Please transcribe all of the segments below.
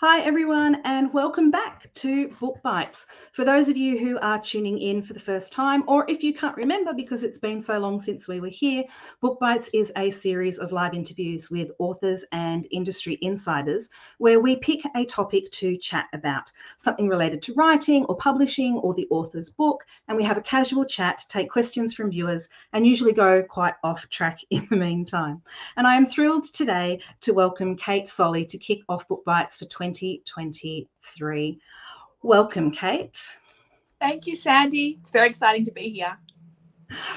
Hi, everyone, and welcome back to Book Bites. For those of you who are tuning in for the first time, or if you can't remember because it's been so long since we were here, Book Bites is a series of live interviews with authors and industry insiders where we pick a topic to chat about, something related to writing or publishing or the author's book, and we have a casual chat, take questions from viewers, and usually go quite off track in the meantime. And I am thrilled today to welcome Kate Solly to kick off Book Bites for 2023. Welcome, Kate. Thank you, Sandy. It's very exciting to be here.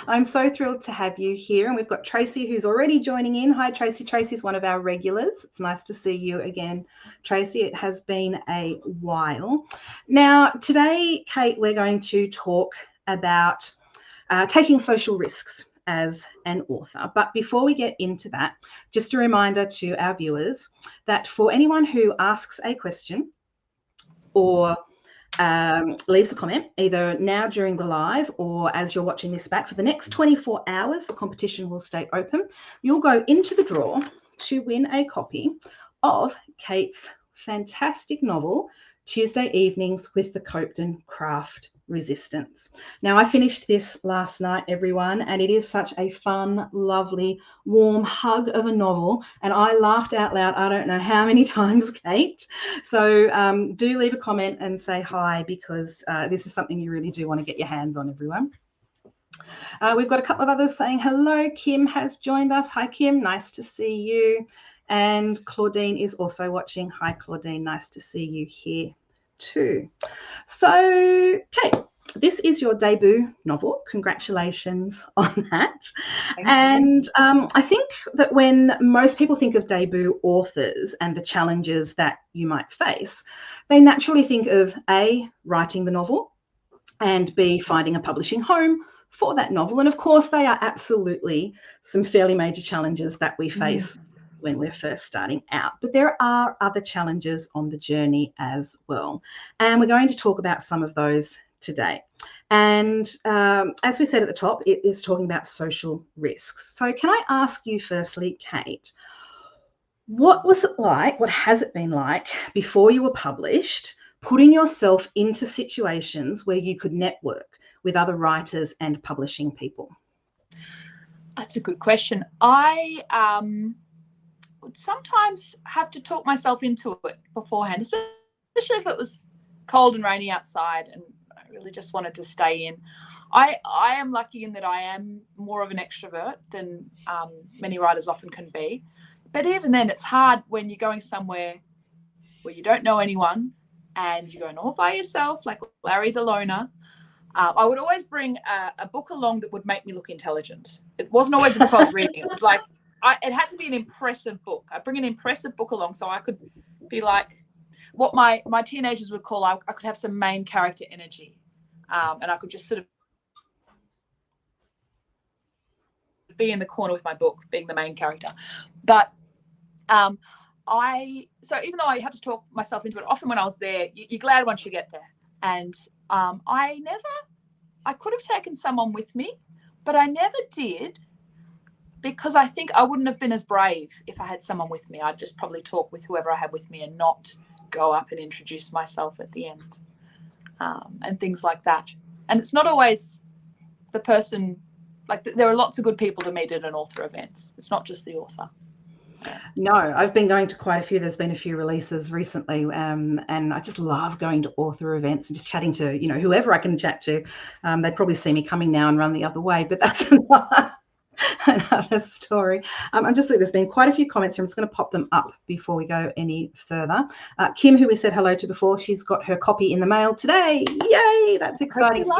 I'm so thrilled to have you here. And we've got Tracy, who's already joining in. Hi, Tracy. Tracy's one of our regulars. It's nice to see you again, Tracy. It has been a while. Now, today, Kate, we're going to talk about taking social risks as an author. But before we get into that, just a reminder to our viewers that for anyone who asks a question or leaves a comment, either now during the live or as you're watching this back, for the next 24 hours, the competition will stay open. You'll go into the draw to win a copy of Kate's fantastic novel, Tuesday Evenings with the Copeden Craft Resistance. Now, I finished this last night, everyone, and it is such a fun, lovely, warm hug of a novel. And I laughed out loud, I don't know how many times, Kate. So do leave a comment and say hi, because this is something you really do want to get your hands on, everyone. We've got a couple of others saying hello. Kim has joined us. Hi, Kim. Nice to see you. And Claudine is also watching. Hi, Claudine. Nice to see you here too. So, Kate, this is your debut novel. Congratulations on that. And I think that when most people think of debut authors and the challenges that you might face, they naturally think of A, writing the novel, and B, finding a publishing home for that novel. And of course, they are absolutely some fairly major challenges that we face when we're first starting out. But there are other challenges on the journey as well. And we're going to talk about some of those today. And as we said at the top, it is talking about social risks. So can I ask you firstly, Kate, what was it like, what has it been like before you were published, putting yourself into situations where you could network with other writers and publishing people? That's a good question. I would sometimes have to talk myself into it beforehand, especially if it was cold and rainy outside and I really just wanted to stay in. I am lucky in that I am more of an extrovert than many writers often can be. But even then, it's hard when you're going somewhere where you don't know anyone and you're going all by yourself, like Larry the Loner. I would always bring a book along that would make me look intelligent. It wasn't always the book I was reading. It was like, it had to be an impressive book. I'd bring an impressive book along so I could be like what my teenagers would call, I could have some main character energy. And I could just sort of be in the corner with my book, being the main character. But so even though I had to talk myself into it, often when I was there, you're glad once you get there. And I could have taken someone with me, but I never did, because I think I wouldn't have been as brave if I had someone with me. I'd just probably talk with whoever I had with me and not go up and introduce myself at the end, and things like that. And it's not always the person, like there are lots of good people to meet at an author event. It's not just the author. No, I've been going to quite a few. There's been a few releases recently, and I just love going to author events and just chatting to, whoever I can chat to. They'd probably see me coming now and run the other way, but that's another story. I'm just looking, there's been quite a few comments here. I'm just going to pop them up before we go any further. Kim, who we said hello to before, she's got her copy in the mail today. Yay, that's exciting.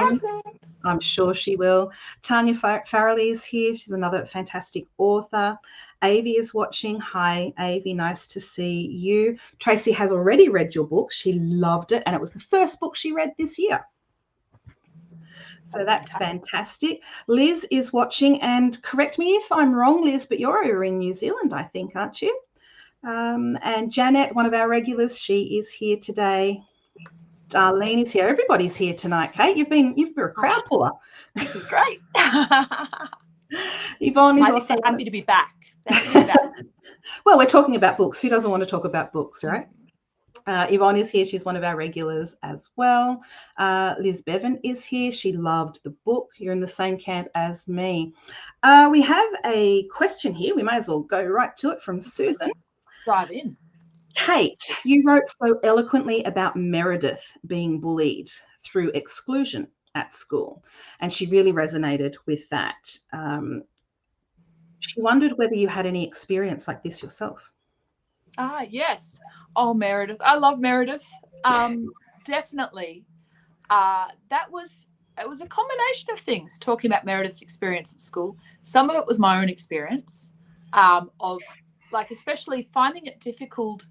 I'm sure she will. Tanya Farrelly is here. She's another fantastic author. Avi is watching. Hi, Avi. Nice to see you. Tracy has already read your book. She loved it, and it was the first book she read this year. So that's fantastic. Liz is watching, and correct me if I'm wrong, Liz, but you're over in New Zealand, I think, aren't you? And Janet, one of our regulars, she is here today. Darlene is here. Everybody's here tonight, Kate. You've been a crowd puller. This is great. Yvonne is also happy to be back. Well, we're talking about books. Who doesn't want to talk about books, right? Yvonne is here. She's one of our regulars as well. Liz Bevan is here. She loved the book. You're in the same camp as me. We have a question here. We may as well go right to it from Susan. Dive in. Kate, you wrote so eloquently about Meredith being bullied through exclusion at school, and she really resonated with that. She wondered whether you had any experience like this yourself. Yes. Oh, Meredith. I love Meredith. Definitely. It was a combination of things, talking about Meredith's experience at school. Some of it was my own experience of, like, especially finding it difficult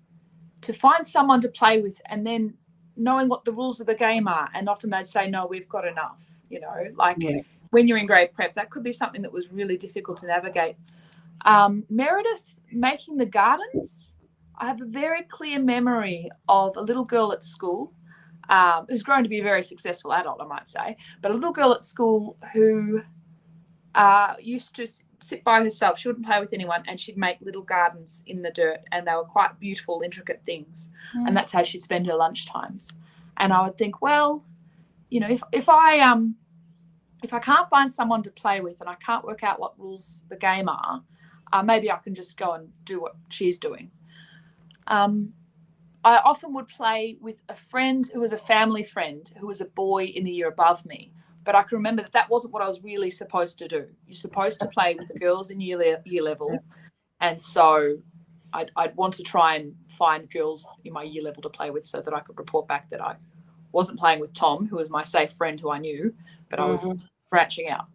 to find someone to play with and then knowing what the rules of the game are. And often they'd say, no, we've got enough, when you're in grade prep, that could be something that was really difficult to navigate. Meredith making the gardens, I have a very clear memory of a little girl at school who's grown to be a very successful adult, I might say, but a little girl at school who used to sit by herself. She wouldn't play with anyone, and she'd make little gardens in the dirt, and they were quite beautiful, intricate things. And that's how she'd spend her lunch times. And I would think, well, if I can't find someone to play with and I can't work out what rules the game are, maybe I can just go and do what she's doing. I often would play with a friend who was a family friend who was a boy in the year above me. But I can remember that wasn't what I was really supposed to do. You're supposed to play with the girls in year level. And so I'd want to try and find girls in my year level to play with so that I could report back that I wasn't playing with Tom, who was my safe friend who I knew, but I was branching out.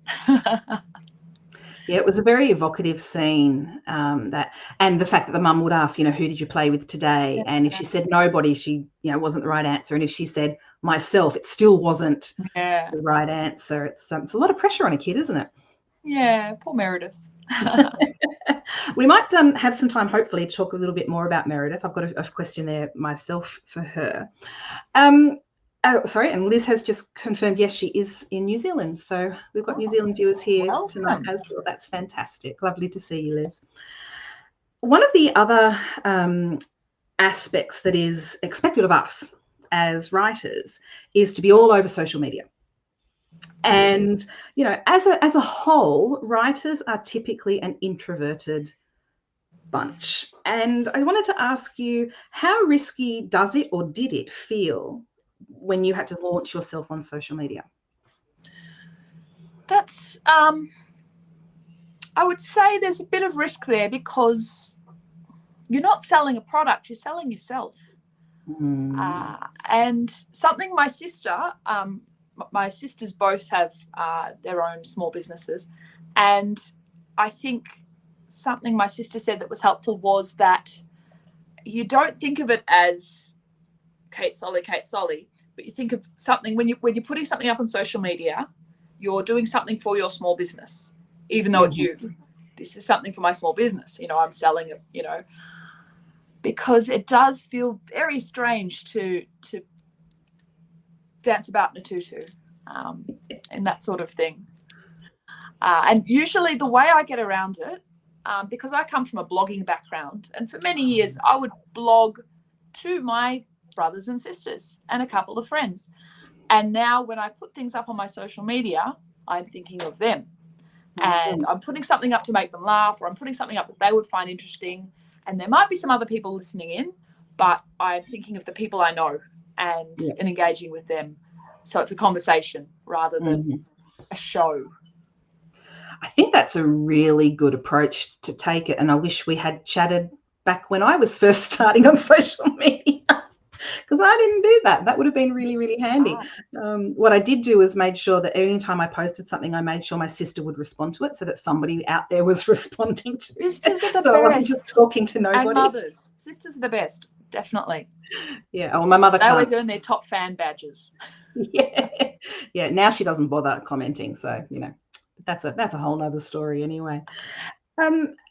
Yeah, it was a very evocative scene, and the fact that the mum would ask, who did you play with today? And if she said nobody, she, wasn't the right answer. And if she said myself, it still wasn't the right answer. It's a lot of pressure on a kid, isn't it? Yeah, poor Meredith. We might have some time, hopefully, to talk a little bit more about Meredith. I've got a question there myself for her. And Liz has just confirmed, yes, she is in New Zealand. So we've got New Zealand viewers here tonight as well. That's fantastic. Lovely to see you, Liz. One of the other aspects that is expected of us as writers is to be all over social media. And, as a whole, writers are typically an introverted bunch. And I wanted to ask you, how risky does it or did it feel when you had to launch yourself on social media? That's, I would say there's a bit of risk there because you're not selling a product, you're selling yourself. And something my sisters both have their own small businesses. And I think something my sister said that was helpful was that you don't think of it as Kate Solly, but you think of something when you're putting something up on social media, you're doing something for your small business, even though it's you. This is something for my small business. I'm selling it, because it does feel very strange to dance about in a tutu and that sort of thing. And usually the way I get around it, because I come from a blogging background, and for many years I would blog to my brothers and sisters and a couple of friends. And now when I put things up on my social media, I'm thinking of them. And I'm putting something up to make them laugh, or I'm putting something up that they would find interesting. And there might be some other people listening in, but I'm thinking of the people I know and engaging with them. So it's a conversation rather than a show. I think that's a really good approach to take it. And I wish we had chatted back when I was first starting on social media, because I didn't do that. That would have been really, really handy. What I did do was made sure that any time I posted something, I made sure my sister would respond to it so that somebody out there was responding to it. Sisters are the so best. I wasn't just talking to nobody. And mothers. Sisters are the best, definitely. Yeah. Oh, my mother They always earn their top fan badges. Yeah. Now she doesn't bother commenting. So, that's a whole nother story anyway.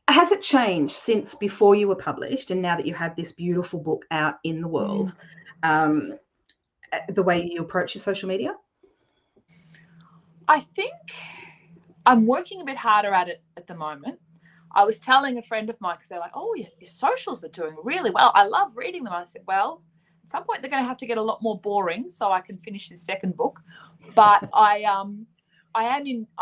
Has it changed since before you were published and now that you have this beautiful book out in the world, the way you approach your social media? I think I'm working a bit harder at it at the moment. I was telling a friend of mine, because they're like, oh, your socials are doing really well. I love reading them. I said, well, at some point they're going to have to get a lot more boring so I can finish this second book. But I am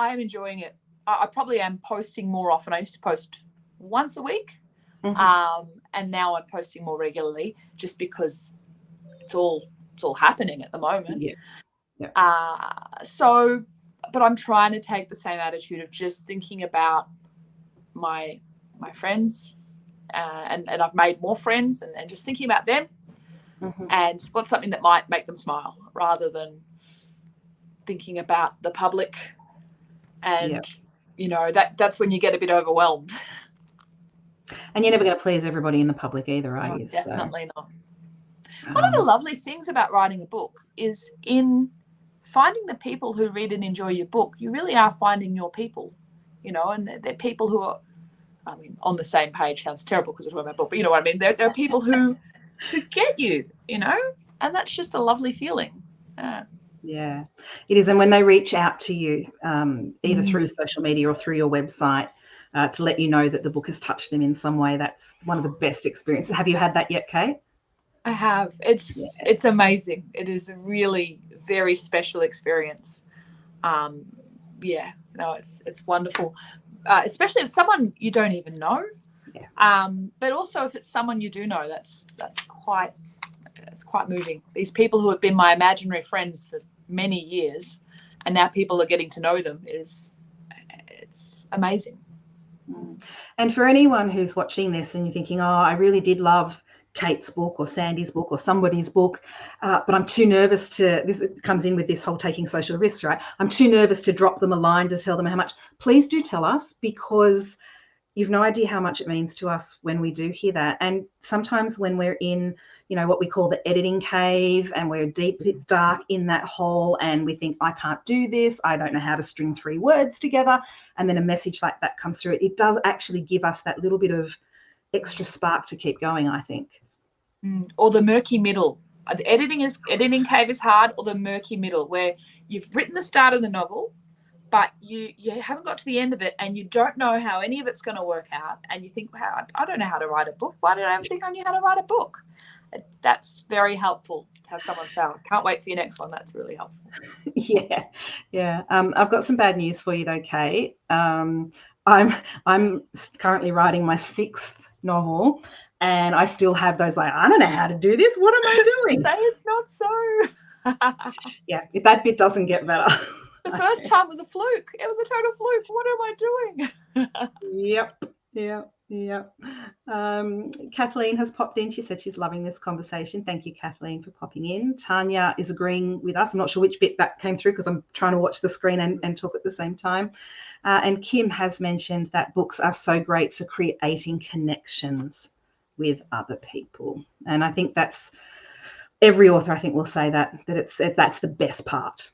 enjoying it. I probably am posting more often. I used to post once a week, and now I'm posting more regularly just because it's all happening at the moment. So, but I'm trying to take the same attitude of just thinking about my friends, and I've made more friends, and just thinking about them, and what's something that might make them smile, rather than thinking about the public. And that's when you get a bit overwhelmed. And you're never going to please everybody in the public either, are you? Definitely not. One of the lovely things about writing a book is in finding the people who read and enjoy your book, you really are finding your people, and they're people who are, on the same page sounds terrible because we're talking about book, but you know what I mean? There are people who get you, and that's just a lovely feeling. Yeah, it is. And when they reach out to you, either through social media or through your website, to let you know that the book has touched them in some way, that's one of the best experiences. Have you had that yet, Kate? I have. It's amazing. It is a really very special experience. It's wonderful, especially if someone you don't even know. But also if it's someone you do know, that's quite moving. These people who have been my imaginary friends for many years, and now people are getting to know them, it's amazing. And for anyone who's watching this and you're thinking, oh, I really did love Kate's book or Sandy's book or somebody's book, but I'm too nervous to, this comes in with this whole taking social risks, right? I'm too nervous to drop them a line to tell them how much. Please do tell us, because you've no idea how much it means to us when we do hear that. And sometimes when we're in, what we call the editing cave, and we're deep, dark in that hole, and we think, I can't do this, I don't know how to string 3 words together, and then a message like that comes through, it does actually give us that little bit of extra spark to keep going, I think. Or the murky middle. The editing cave is hard, or the murky middle, where you've written the start of the novel, but you haven't got to the end of it, and you don't know how any of it's going to work out, and you think, wow, I don't know how to write a book. Why did I ever think I knew how to write a book? That's very helpful to have someone say, I can't wait for your next one. That's really helpful. Yeah. I've got some bad news for you though, Kate. I'm currently writing my 6th novel, and I still have those I don't know how to do this. What am I doing? Say it's not so. Yeah, if that bit doesn't get better. The first time was a fluke. It was a total fluke. What am I doing? Yep. Kathleen has popped in. She said she's loving this conversation. Thank you, Kathleen, for popping in. Tanya is agreeing with us. I'm not sure which bit that came through because I'm trying to watch the screen and talk at the same time. And Kim has mentioned that books are so great for creating connections with other people. And I think that's, every author I think will say that's the best part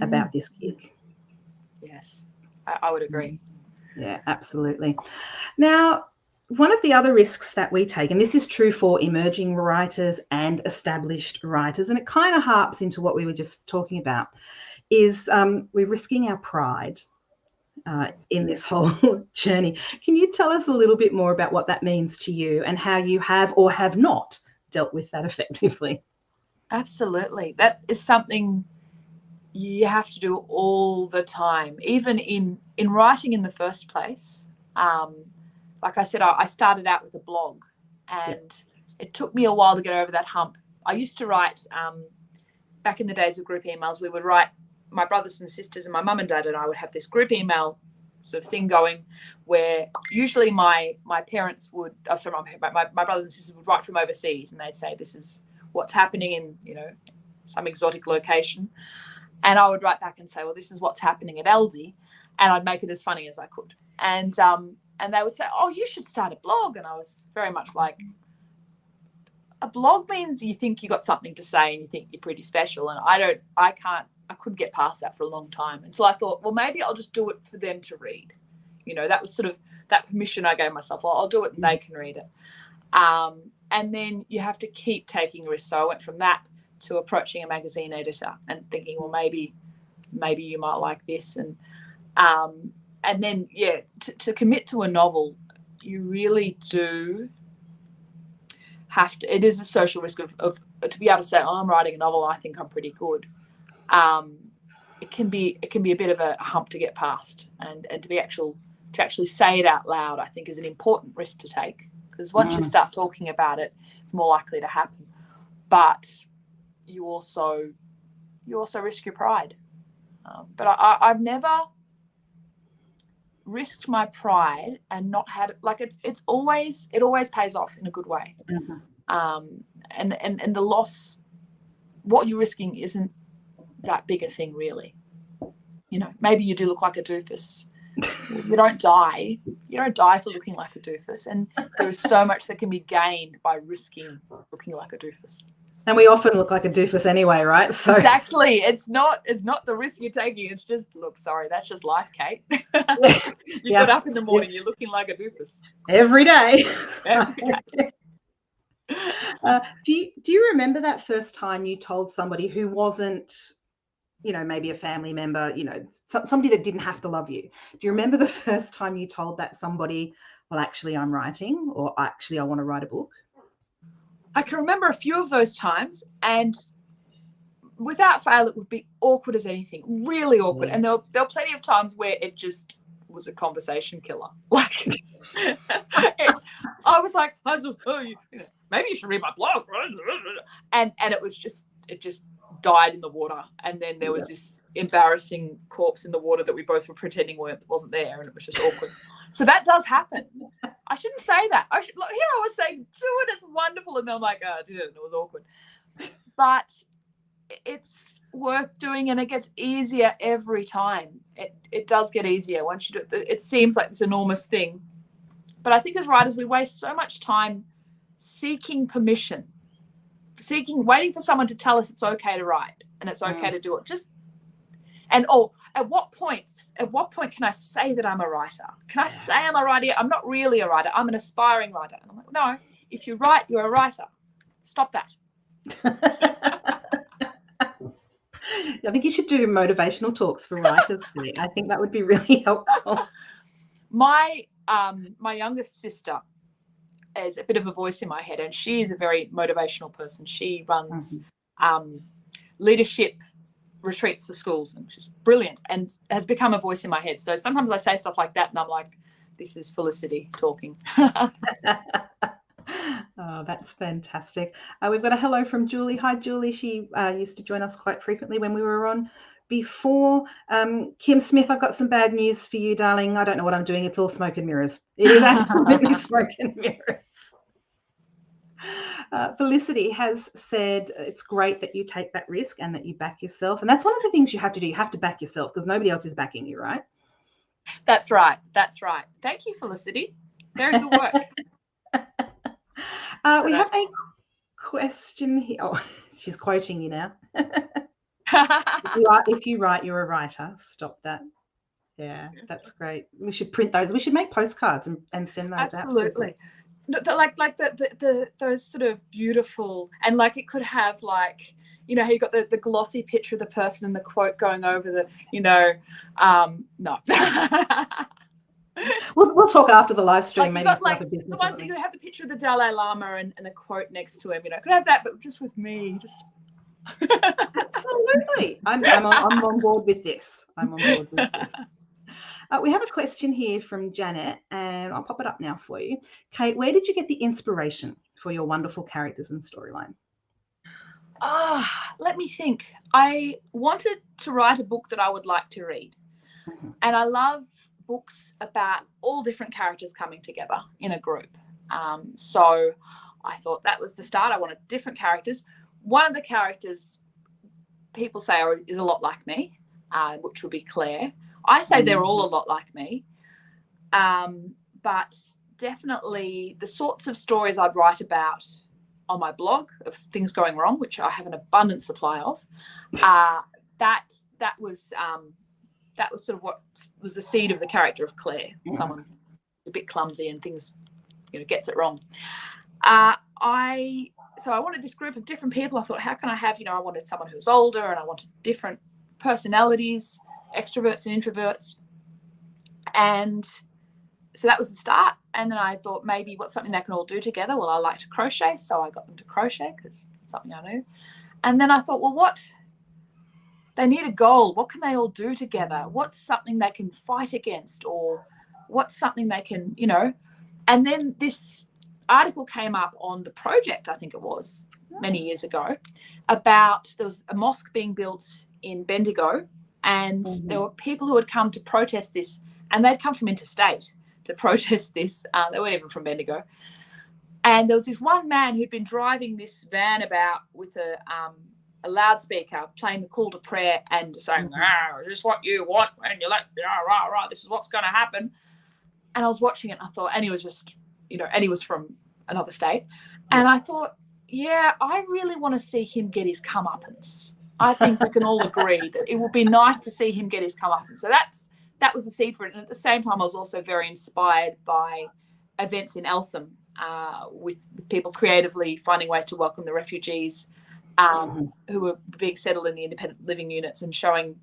about this gig. Yes, I would agree. Yeah, absolutely. Now, one of the other risks that we take, and this is true for emerging writers and established writers, and it kind of harps into what we were just talking about, is we're risking our pride in this whole journey. Can you tell us a little bit more about what that means to you and how you have or have not dealt with that effectively? Absolutely. That is something you have to do all the time, even in writing in the first place. Like I said, I started out with a blog, and it took me a while to get over that hump. I used to write, back in the days of group emails, we would write, my brothers and sisters and my mum and dad and I would have this group email sort of thing going, where usually my parents would, my brothers and sisters would write from overseas, and they'd say, this is what's happening in, some exotic location. And I would write back and say, well, this is what's happening at Aldi. And I'd make it as funny as I could. And they would say, oh, you should start a blog. And I was very much like, a blog means you think you got something to say and you think you're pretty special. And I couldn't get past that for a long time until I thought, well, maybe I'll just do it for them to read. That was sort of that permission I gave myself. Well, I'll do it and they can read it. And then you have to keep taking risks. So I went from that to approaching a magazine editor and thinking, well, maybe you might like this. And then, to commit to a novel, you really do it is a social risk of to be able to say, oh, I'm writing a novel, I think I'm pretty good. It can be a bit of a hump to get past, and to actually say it out loud, I think, is an important risk to take, because once you start talking about it, it's more likely to happen. But you also risk your pride. But I've never risked my pride and not had it. Like it always pays off in a good way. And the loss, what you're risking isn't that big a thing, really. You know, maybe you do look like a doofus. You don't die for looking like a doofus, and there is so much that can be gained by risking looking like a doofus. And we often look like a doofus anyway, right? So exactly, it's not the risk you're taking. It's just, look, sorry, that's just life, Kate. You get up in the morning, you're looking like a doofus every day. Every day. Do you remember that first time you told somebody who wasn't, you know, maybe a family member, you know, somebody that didn't have to love you? Do you remember the first time you told that somebody, well, actually, I'm writing, or actually, I want to write a book? I can remember a few of those times, and without fail, it would be awkward as anything, really awkward. And there were plenty of times where it just was a conversation killer. Like, I was like, maybe you should read my blog. And it just died in the water. And then there was this embarrassing corpse in the water that we both were pretending wasn't there, and it was just awkward. So that does happen. I shouldn't say that. Here I was saying, do it, it's wonderful. And then I'm like, oh, I did it, and it was awkward. But it's worth doing, and it gets easier every time. It does get easier once you do it. It seems like this enormous thing. But I think as writers, we waste so much time seeking permission, waiting for someone to tell us it's okay to write and it's okay to do it. At what point can I say that I'm a writer? Can I say I'm a writer? I'm not really a writer. I'm an aspiring writer. And I'm like, no, if you write, you're a writer. Stop that. I think you should do motivational talks for writers. I think that would be really helpful. My youngest sister is a bit of a voice in my head, and she is a very motivational person. She runs leadership retreats for schools, and she's brilliant and has become a voice in my head. So sometimes I say stuff like that and I'm like, this is Felicity talking. Oh, that's fantastic. We've got a hello from Julie. Hi, Julie. She used to join us quite frequently when we were on before. Kim Smith, I've got some bad news for you, darling. I don't know what I'm doing. It's all smoke and mirrors. It is absolutely smoke and mirrors. Felicity has said it's great that you take that risk and that you back yourself. And that's one of the things you have to do. You have to back yourself because nobody else is backing you, right? That's right. Thank you, Felicity. Very good work. We have a question here. Oh, she's quoting you now. If you write, you're a writer. Stop that. Yeah, that's great. We should print those. We should make postcards and send those out. Absolutely. Like those sort of beautiful, and like it could have, like, you know how you got the glossy picture of the person and the quote going over the, you know, no. We'll talk after the live stream. Like maybe got, the ones you could have the picture of the Dalai Lama and a quote next to him. You know, could have that, but just with me. Just absolutely. I'm on board with this. We have a question here from Janet, and I'll pop it up now for you. Kate, where did you get the inspiration for your wonderful characters and storyline? Let me think. I wanted to write a book that I would like to read. And I love books about all different characters coming together in a group. So I thought that was the start. I wanted different characters. One of the characters people say is a lot like me, which would be Claire. I say they're all a lot like me. But definitely the sorts of stories I'd write about on my blog of things going wrong, which I have an abundant supply of, that was sort of what was the seed of the character of Claire. Someone who's a bit clumsy and things, you know, gets it wrong. So I wanted this group of different people. I thought, how can I have, you know, I wanted someone who was older, and I wanted different personalities, extroverts and introverts. And so that was the start. And then I thought maybe what's something they can all do together? Well, I like to crochet, so I got them to crochet because it's something I know. And then I thought, well, what? They need a goal. What can they all do together? What's something they can fight against, or what's something they can, you know? And then this article came up on The Project, I think it was, many years ago, about there was a mosque being built in Bendigo, and there were people who had come to protest this, and they'd come from interstate to protest this. They weren't even from Bendigo. And there was this one man who'd been driving this van about with a loudspeaker playing the call to prayer and saying, is this what you want? And you're like, this is what's going to happen. And I was watching it and I thought, and he was just, you know, and he was from another state. And I thought, yeah, I really want to see him get his comeuppance. I think we can all agree that it would be nice to see him get his comeuppance. So that was the seed for it. And at the same time, I was also very inspired by events in Eltham with people creatively finding ways to welcome the refugees who were being settled in the independent living units, and showing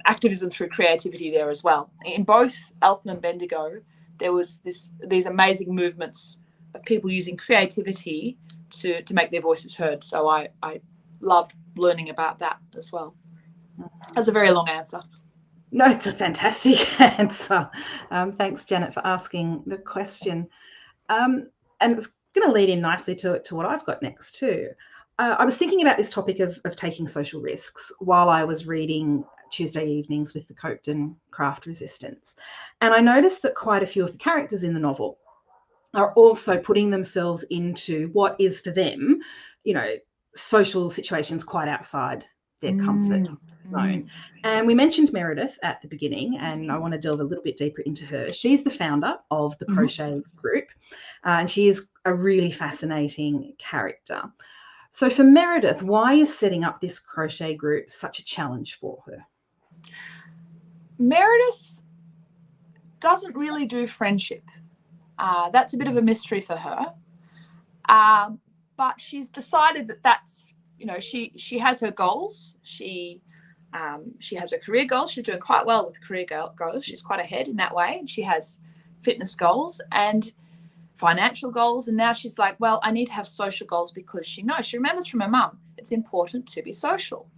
activism through creativity there as well. In both Eltham and Bendigo, there was these amazing movements of people using creativity to make their voices heard. So I loved learning about that as well. That's a very long answer. No, it's a fantastic answer. Thanks, Janet, for asking the question. And it's going to lead in nicely to what I've got next too. I was thinking about this topic of taking social risks while I was reading Tuesday Evenings with the Coped Craft Resistance. And I noticed that quite a few of the characters in the novel are also putting themselves into what is for them, you know, social situations quite outside their comfort zone. And we mentioned Meredith at the beginning, and I want to delve a little bit deeper into her. She's the founder of the Crochet Group, and she is a really fascinating character. So for Meredith, why is setting up this crochet group such a challenge for her? Meredith doesn't really do friendship. That's a bit of a mystery for her. But she's decided that that's, you know, she has her goals. She has her career goals. She's doing quite well with career goals. She's quite ahead in that way. And she has fitness goals and financial goals. And now she's like, well, I need to have social goals, because she remembers from her mum, it's important to be social.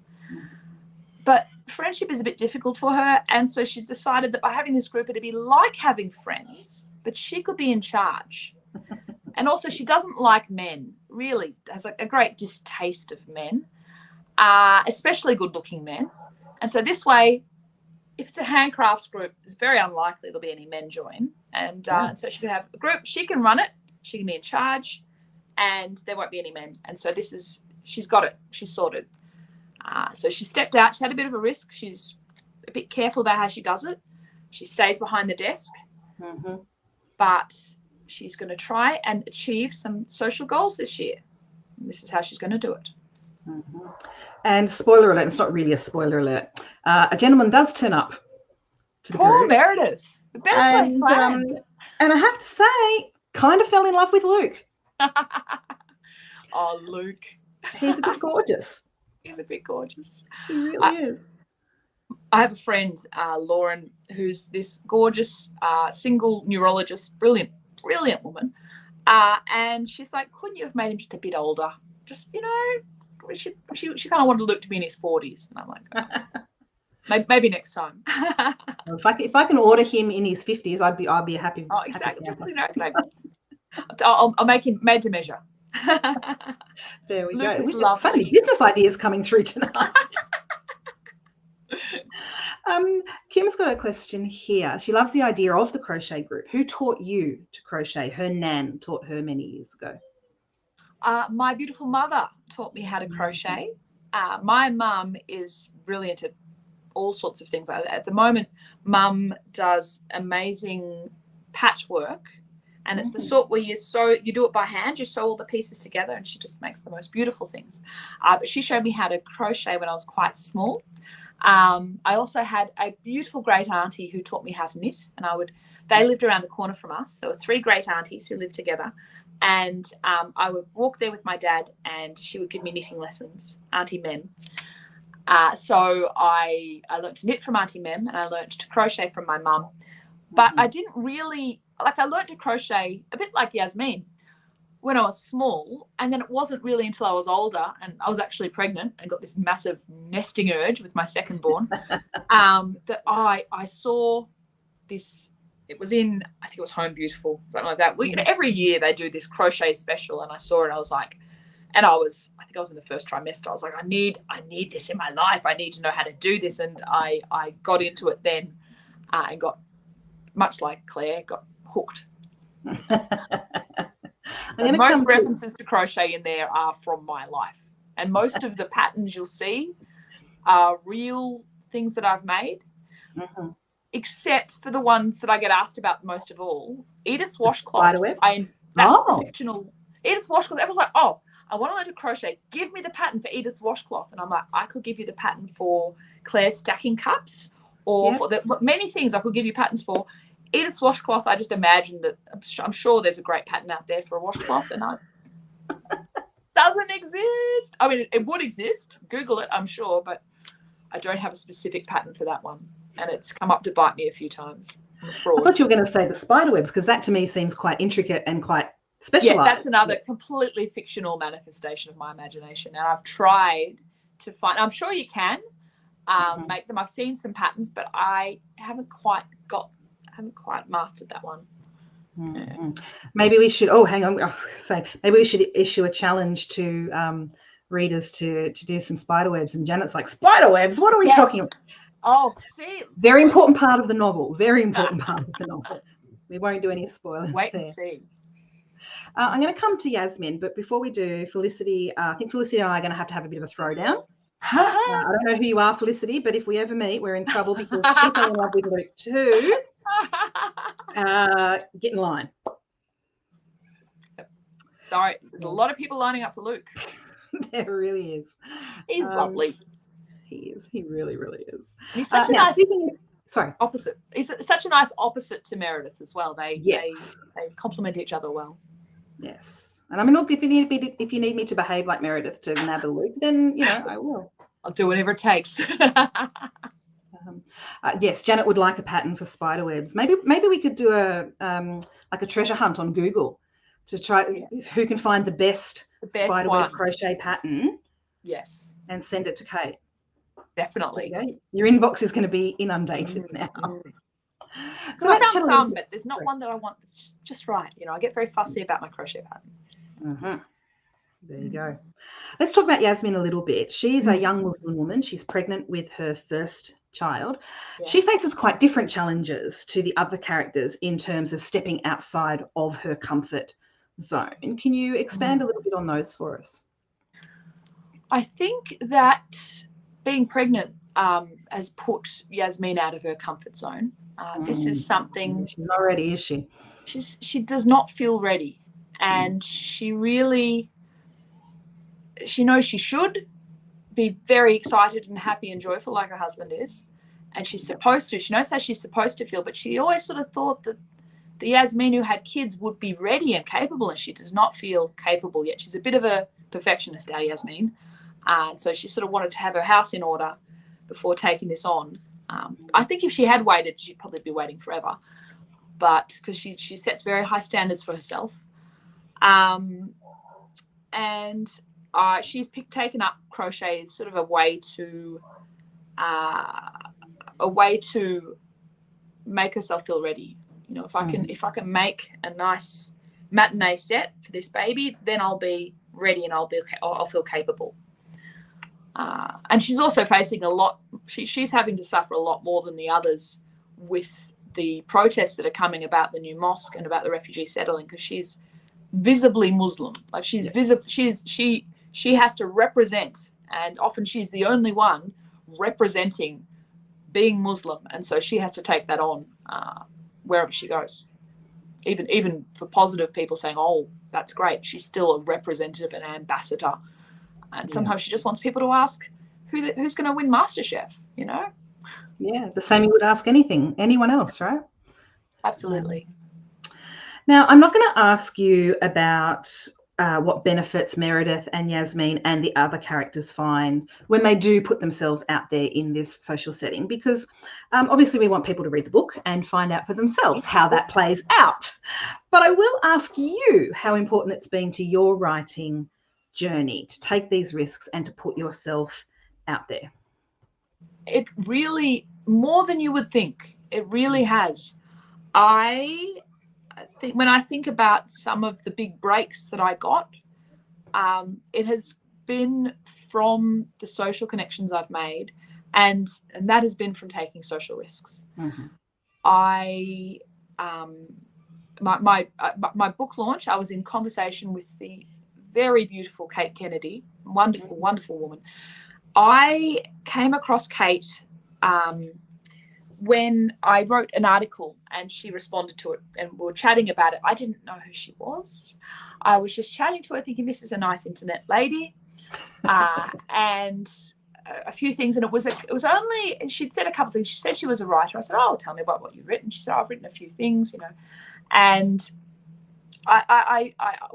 But friendship is a bit difficult for her. And so she's decided that by having this group, it'd be like having friends, but she could be in charge. And also she doesn't like men, really has a great distaste of men, especially good-looking men. And so this way, if it's a handcrafts group, it's very unlikely there'll be any men join. And so she can have a group, she can run it, she can be in charge, and there won't be any men. And so she's got it, she's sorted. So she stepped out, she had a bit of a risk. She's a bit careful about how she does it. She stays behind the desk, but she's going to try and achieve some social goals this year. And this is how she's going to do it. And spoiler alert, it's not really a spoiler alert. A gentleman does turn up to the Poor group. Meredith. The best laid plans. And I have to say, kind of fell in love with Luke. Oh, Luke. He's a bit gorgeous. He's a bit gorgeous. He really is. I have a friend, Lauren, who's this gorgeous single neurologist, brilliant woman. And she's like, couldn't you have made him just a bit older? Just, you know, she kind of wanted Luke to be in his 40s. And I'm like, maybe next time. If I can order him in his 50s, I'd be happy. Oh, exactly. Just, you know, I'll make him made to measure. There we Luke go. Is We've so many business ideas coming through tonight. Kim's got a question here. She loves the idea of the crochet group. Who taught you to crochet? Her nan taught her many years ago. My beautiful mother taught me how to crochet. My mum is brilliant at all sorts of things. At the moment, mum does amazing patchwork, and it's the sort where you do it by hand, you sew all the pieces together, and she just makes the most beautiful things. But she showed me how to crochet when I was quite small. I also had a beautiful great auntie who taught me how to knit, and they lived around the corner from us. There were 3 great aunties who lived together, and I would walk there with my dad, and she would give me knitting lessons, Auntie Mem. So I learned to knit from Auntie Mem, and I learned to crochet from my mum, but I didn't really like I learned to crochet a bit like Yasmin when I was small, and then it wasn't really until I was older and I was actually pregnant and got this massive nesting urge with my second born that I saw this. It was in, I think it was Home Beautiful, something like that. Every year they do this crochet special, and I saw it. I was like, and I think I was in the first trimester. I was like, I need this in my life. I need to know how to do this, and I got into it then, and got, much like Claire, got hooked. Most references to crochet in there are from my life, and most of the patterns you'll see are real things that I've made, except for the ones that I get asked about most of all. Edith's washcloth. That's a fictional Edith's washcloth. Everyone's like, oh, I want to learn to crochet. Give me the pattern for Edith's washcloth. And I'm like, I could give you the pattern for Claire's stacking cups, or for many things I could give you patterns for. Edith's washcloth, I just imagined that. I'm sure there's a great pattern out there for a washcloth, and doesn't exist. I mean, it would exist. Google it, I'm sure, but I don't have a specific pattern for that one, and it's come up to bite me a few times. I'm a fraud. I thought you were going to say the spider webs, because that to me seems quite intricate and quite specialized. Yeah, that's another completely fictional manifestation of my imagination, and I've tried to find. I'm sure you can make them. I've seen some patterns, but I haven't quite mastered that one. Maybe we should maybe we should issue a challenge to readers to do some spider webs, and Janet's like, spider webs, what are we talking about? Oh, see, very important part of the novel. We won't do any spoilers. Wait there. And see. I'm going to come to Yasmin, but before we do, Felicity, I think Felicity and I are going to have a bit of a throwdown. I don't know who you are, Felicity, but if we ever meet, we're in trouble because she fell in love with Luke too. Get in line. Sorry, there's a lot of people lining up for Luke. There really is. He's lovely. He is. He really, really is. He's such a nice opposite. He's such a nice opposite to Meredith as well. They complement each other well. Yes. And I mean, look, if you need me to behave like Meredith to nab a Luke, then I will. I'll do whatever it takes. Yes, Janet would like a pattern for spider webs. Maybe we could do a treasure hunt on Google to try who can find the best spider web crochet pattern. Yes. And send it to Kate. Definitely. Your inbox is going to be inundated now. So I found some, but there's not one that I want that's just right. I get very fussy about my crochet patterns. There you go. Let's talk about Yasmin a little bit. She's a young Muslim woman. She's pregnant with her first child. Yeah. She faces quite different challenges to the other characters in terms of stepping outside of her comfort zone. Can you expand a little bit on those for us? I think that being pregnant has put Yasmin out of her comfort zone. This is something. She's not ready, is she? She does not feel ready, and she knows she should be very excited and happy and joyful like her husband is, and she's supposed to. She knows how she's supposed to feel, but she always sort of thought that the Yasmin who had kids would be ready and capable, and she does not feel capable yet. She's a bit of a perfectionist, our Yasmin. And so she sort of wanted to have her house in order before taking this on. I think if she had waited, she'd probably be waiting forever. But because she sets very high standards for herself. And she's taken up crochet as sort of a way to make herself feel ready. If I can make a nice matinee set for this baby, then I'll be ready and I'll feel capable. And she's also facing a lot. She's having to suffer a lot more than the others with the protests that are coming about the new mosque and about the refugees settling, because she's visibly Muslim. Like she's visible. She has to represent, and often she's the only one representing being Muslim, and so she has to take that on wherever she goes. Even for positive people saying, "Oh, that's great," she's still a representative and ambassador. And sometimes she just wants people to ask who's going to win MasterChef, Yeah, the same you would ask anyone else, right? Absolutely. Now, I'm not going to ask you about what benefits Meredith and Yasmin and the other characters find when they do put themselves out there in this social setting, because obviously we want people to read the book and find out for themselves how that plays out. But I will ask you how important it's been to your writing journey to take these risks and to put yourself out there. It really, more than you would think, it really has. I think when I think about some of the big breaks that I got, it has been from the social connections I've made, and that has been from taking social risks. Mm-hmm. My book launch, I was in conversation with the very beautiful Kate Kennedy, wonderful, wonderful woman. I came across Kate when I wrote an article and she responded to it and we were chatting about it. I didn't know who she was. I was just chatting to her thinking this is a nice internet lady, and a few things. And it was only, she'd said a couple of things. She said she was a writer. I said, oh, tell me about what you've written. She said, oh, I've written a few things, and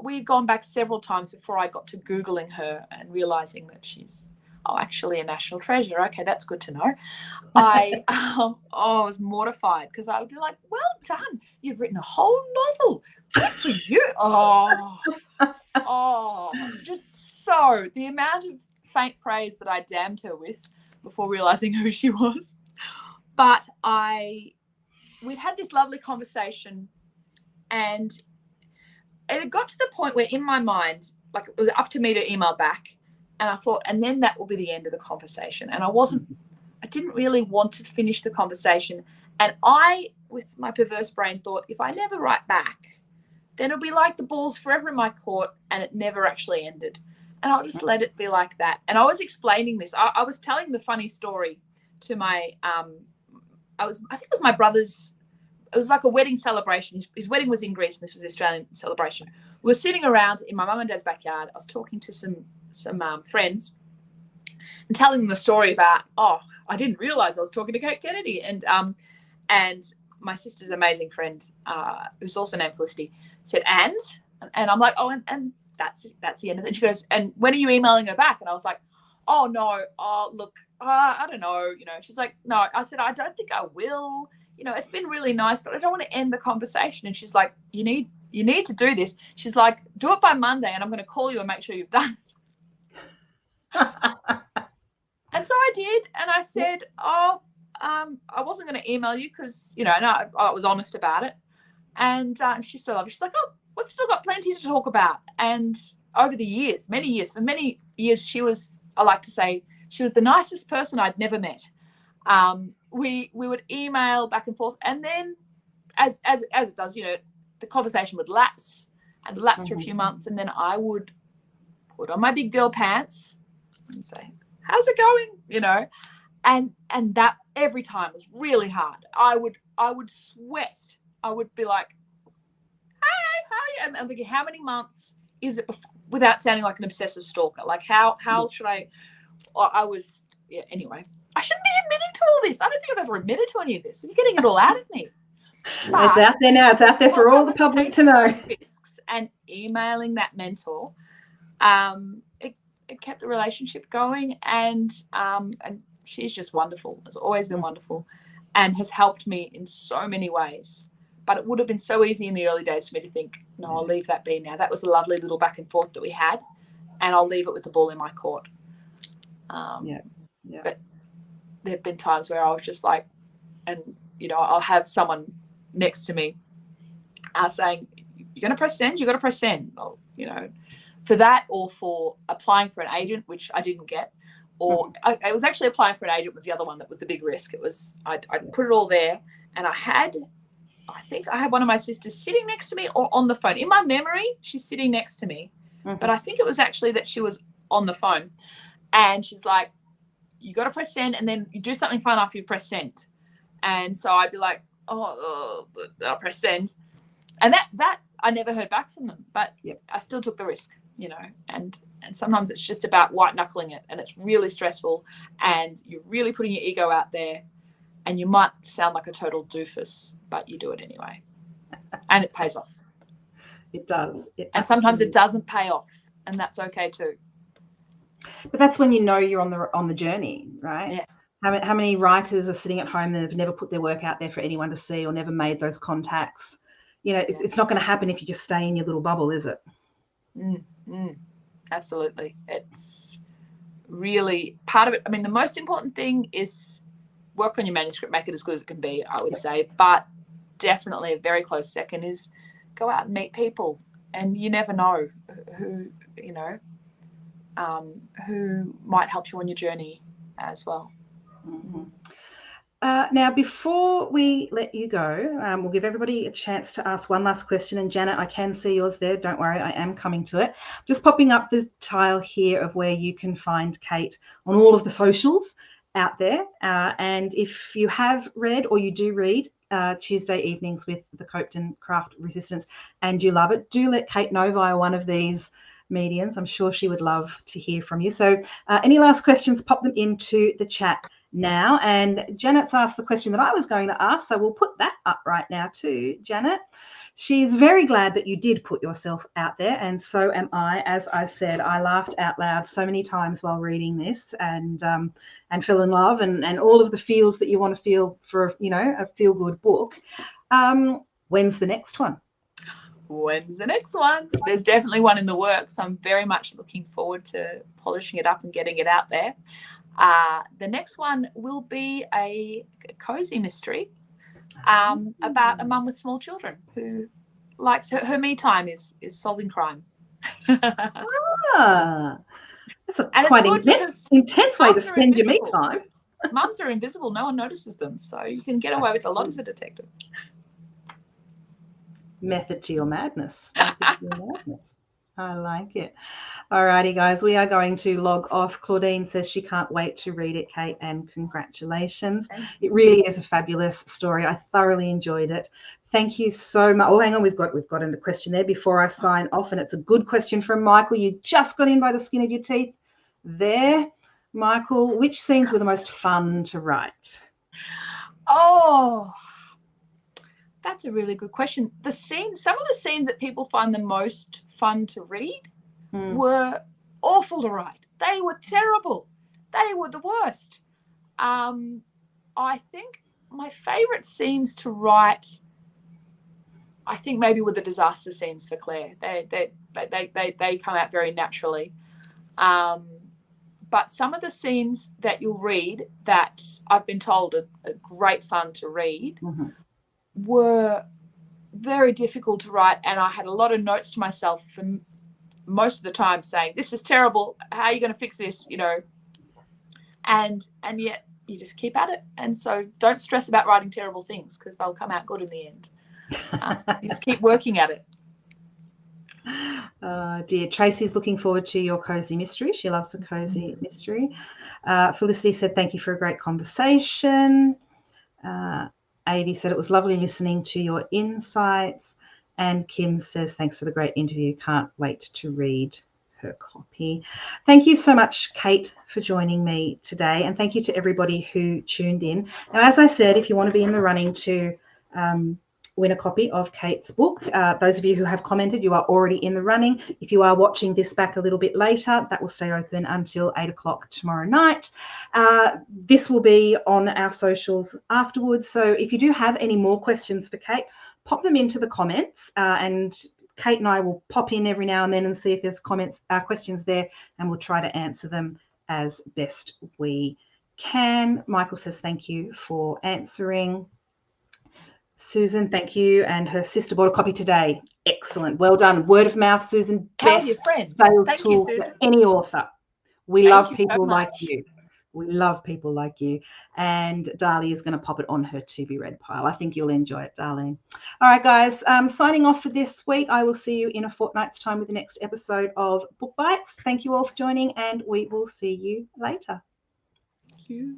we'd gone back several times before I got to Googling her and realizing that she's actually a national treasure. Okay, that's good to know. I was mortified because I would be like, well done, you've written a whole novel, good for you. Just so the amount of faint praise that I damned her with before realizing who she was. But we'd had this lovely conversation, and it got to the point where in my mind, like, it was up to me to email back. And I thought, and then that will be the end of the conversation. And I didn't really want to finish the conversation. And I, with my perverse brain, thought, if I never write back, then it'll be like the ball's forever in my court and it never actually ended. And I'll just let it be like that. And I was explaining this. I was telling the funny story to my, I think it was my brother's, it was like a wedding celebration. His wedding was in Greece and this was the Australian celebration. We were sitting around in my mum and dad's backyard. I was talking to some friends and telling them the story about, I didn't realize I was talking to Kate Kennedy, and my sister's amazing friend, who's also named Felicity, said, and I'm like, and that's the end of it. And she goes, and when are you emailing her back? And I was like, oh no, look, I don't know, She's like, no. I said, I don't think I will. It's been really nice, but I don't want to end the conversation. And she's like, you need to do this. She's like, do it by Monday, and I'm going to call you and make sure you've done it. And so I did, and I said, I wasn't going to email you because, I was honest about it. And she's so lovely. She's like, we've still got plenty to talk about. And over the years, for many years, she was, I like to say, she was the nicest person I'd never met. We would email back and forth, and then as it does, the conversation would lapse for a few months, and then I would put on my big girl pants and say, how's it going? And that every time was really hard. I would sweat. I would be like, hey, how are you? And I'm thinking, how many months is it without sounding like an obsessive stalker? Like, how should I was, anyway, I shouldn't be admitting to all this. I don't think I've ever admitted to any of this. You're getting it all out of me. But it's out there now. It's out there for all the public to know. Risks and emailing that mentor, it kept the relationship going, and she's just wonderful. Has always been wonderful, and has helped me in so many ways. But it would have been so easy in the early days for me to think, no, I'll leave that be now. That was a lovely little back and forth that we had, and I'll leave it with the ball in my court. But there have been times where I was just like, and I'll have someone next to me saying, you're going to press send, you've got to press send. Well, for that, or for applying for an agent, which I didn't get, or I was actually applying for an agent was the other one that was the big risk. It was, I put it all there, and I think I had one of my sisters sitting next to me or on the phone. In my memory, she's sitting next to me, but I think it was actually that she was on the phone, and she's like, you got to press send, and then you do something fun after you press send. And so I'd be like, I'll press send. And that I never heard back from them, but I still took the risk, and sometimes it's just about white knuckling it, and it's really stressful, and you're really putting your ego out there, and you might sound like a total doofus, but you do it anyway, and it pays off. It does. And sometimes it doesn't pay off, and that's okay too. But that's when you know you're on the journey, right? Yes. How many writers are sitting at home and have never put their work out there for anyone to see or never made those contacts? It's not going to happen if you just stay in your little bubble, is it? Absolutely. It's really part of it. I mean, the most important thing is work on your manuscript, make it as good as it can be, I would say. But definitely a very close second is go out and meet people. And you never know who might help you on your journey as well. Mm-hmm. Now, before we let you go, we'll give everybody a chance to ask one last question. And Janet, I can see yours there. Don't worry, I am coming to it. Just popping up the tile here of where you can find Kate on all of the socials out there. And if you have read or you do read Tuesday Evenings with the Coped Craft Resistance and you love it, do let Kate know via one of these mediums. I'm sure she would love to hear from you. So any last questions, pop them into the chat now. And Janet's asked the question that I was going to ask, so we'll put that up right now too, Janet. She's very glad that you did put yourself out there, and so am I. As I said, I laughed out loud so many times while reading this, and fell in love, and all of the feels that you want to feel for a feel-good book. When's the next one? When's the next one? There's definitely one in the works. I'm very much looking forward to polishing it up and getting it out there. The next one will be a cozy mystery about a mum with small children who likes her me time is solving crime. That's quite intense way to spend your me time. Mums are invisible. No one notices them. So you can get away with a lot as a detective. Method to your madness. I like it. All righty, guys, we are going to log off. Claudine says she can't wait to read it, Kate, and congratulations. It really is a fabulous story. I thoroughly enjoyed it. Thank you so much. Oh, hang on, we've got a question there before I sign off, and it's a good question from Michael. You just got in by the skin of your teeth there. Michael, which scenes were the most fun to write? Oh, that's a really good question. Some of the scenes that people find the most fun to read were awful to write. They were terrible. They were the worst. I think my favorite scenes to write, I think maybe were the disaster scenes for Claire. They come out very naturally. But some of the scenes that you'll read that I've been told are great fun to read were very difficult to write, and I had a lot of notes to myself for most of the time saying, this is terrible, how are you going to fix this, and yet you just keep at it. And so don't stress about writing terrible things because they'll come out good in the end. You just keep working at it. Dear Tracy's looking forward to your cozy mystery. She loves a cozy mystery. Felicity said thank you for a great conversation. Avi said it was lovely listening to your insights. And Kim says thanks for the great interview. Can't wait to read her copy. Thank you so much, Kate, for joining me today. And thank you to everybody who tuned in. Now, as I said, if you want to be in the running to win a copy of Kate's book, those of you who have commented, you are already in the running. If you are watching this back a little bit later, that will stay open until 8 o'clock tomorrow night. This will be on our socials afterwards. So if you do have any more questions for Kate, pop them into the comments, and Kate and I will pop in every now and then and see if there's questions there, and we'll try to answer them as best we can. Michael says thank you for answering. Susan, thank you. And her sister bought a copy today. Excellent. Well done. Word of mouth, Susan. Tell your friends. Sales tool for any author. We love people like you. We love people like you. And Darlie is going to pop it on her to be read pile. I think you'll enjoy it, Darlene. All right, guys. Signing off for this week. I will see you in a fortnight's time with the next episode of Book Bites. Thank you all for joining, and we will see you later. Thank you.